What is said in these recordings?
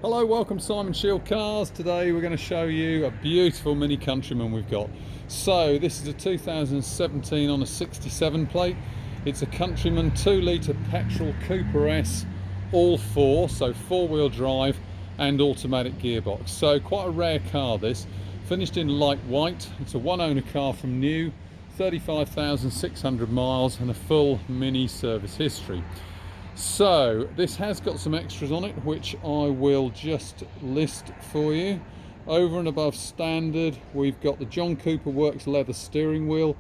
Hello, welcome to Simon Shield Cars. Today we're going to show you a beautiful Mini Countryman we've got. So this is a 2017 on a 67 plate. It's a Countryman 2-litre petrol Cooper S, ALL4, so 4-wheel drive and automatic gearbox. So quite a rare car this. Finished in light white. It's a one-owner car from new, 35,600 miles and a full Mini service history. So this has got some extras on it which I will just list for you. Over and above standard, we've got the John Cooper Works leather steering wheel,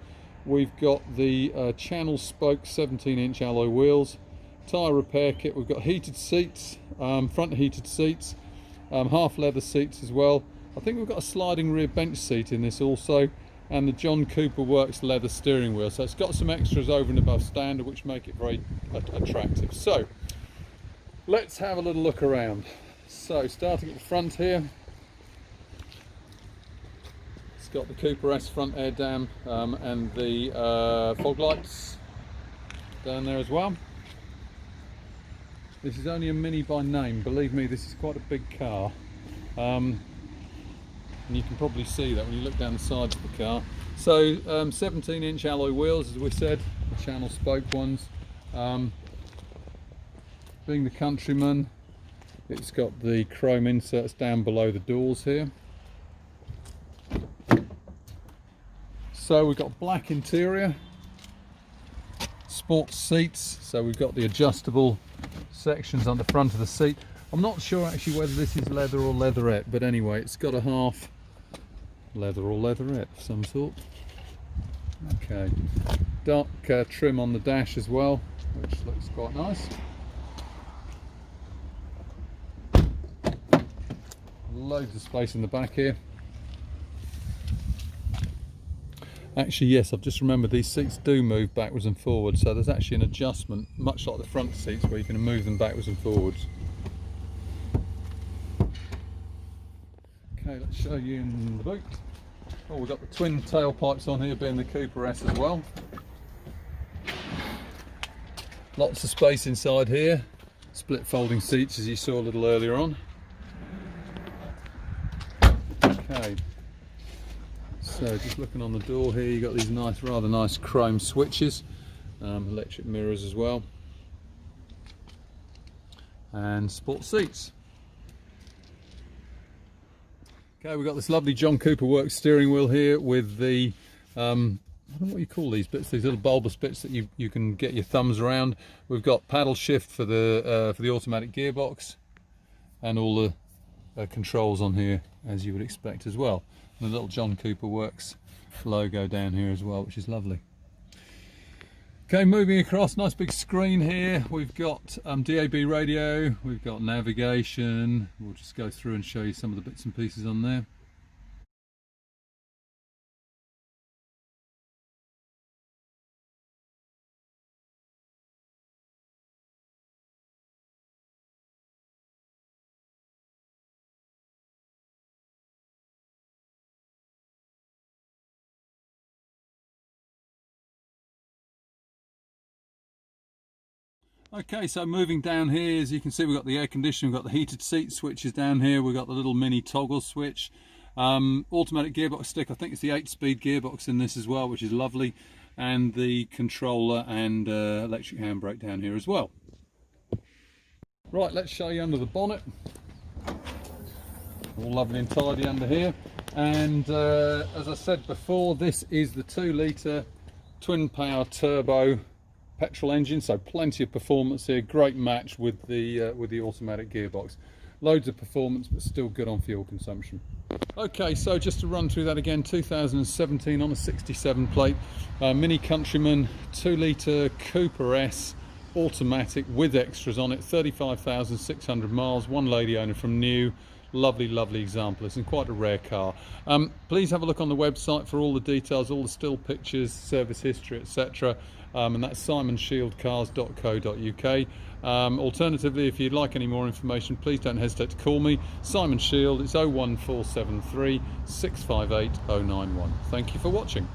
we've got the channel spoke 17-inch alloy wheels, tyre repair kit, we've got heated seats, front heated seats, half leather seats as well. I think we've got a sliding rear bench seat in this also, and the John Cooper Works leather steering wheel. So it's got some extras over and above standard which make it very attractive. So let's have a little look around. So starting at the front here, it's got the Cooper S front air dam and the fog lights down there as well. This is only a Mini by name, believe me, this is quite a big car. And you can probably see that when you look down the sides of the car. So 17-inch alloy wheels, as we said, the channel spoke ones. Being the Countryman, it's got the chrome inserts down below the doors here. So we've got black interior, sports seats, so we've got the adjustable sections on the front of the seat. I'm not sure actually whether this is leather or leatherette, but anyway, it's got a half leather or leatherette of some sort. Okay, dark trim on the dash as well, which looks quite nice. Loads of space in the back here. Actually, yes, I've just remembered these seats do move backwards and forwards, so there's actually an adjustment, much like the front seats, where you can move them backwards and forwards. Okay, let's show you in the boot. Oh, we've got the twin tailpipes on here, being the Cooper S as well. Lots of space inside here. Split folding seats, as you saw a little earlier on. Okay, so just looking on the door here, you've got these nice, rather nice chrome switches, electric mirrors as well, and sports seats. Okay, we've got this lovely John Cooper Works steering wheel here with the, I don't know what you call these bits, these little bulbous bits that you can get your thumbs around. We've got paddle shift for the automatic gearbox, and all the controls on here as you would expect as well. And the little John Cooper Works logo down here as well, which is lovely. Okay, moving across, nice big screen here. We've got DAB radio, we've got navigation. We'll just go through and show you some of the bits and pieces on there. Okay, so moving down here, as you can see, we've got the air conditioning, we've got the heated seat switches down here, we've got the little mini toggle switch, automatic gearbox stick. I think it's the 8-speed gearbox in this as well, which is lovely, and the controller and electric handbrake down here as well. Right, let's show you under the bonnet. All lovely and tidy under here, and as I said before, this is the 2-litre twin power turbo petrol engine, so plenty of performance here, great match with the automatic gearbox. Loads of performance but still good on fuel consumption. Okay, so just to run through that again, 2017 on a 67 plate, Mini Countryman 2-litre Cooper S automatic with extras on it, 35,600 miles, one lady owner from new. Lovely example. It's in quite a rare car. Please have a look on the website for all the details, all the still pictures, service history, etc. And that's simonshieldcars.co.uk. Alternatively, if you'd like any more information, please don't hesitate to call me. Simon Shield, it's 01473 658 091. Thank you for watching.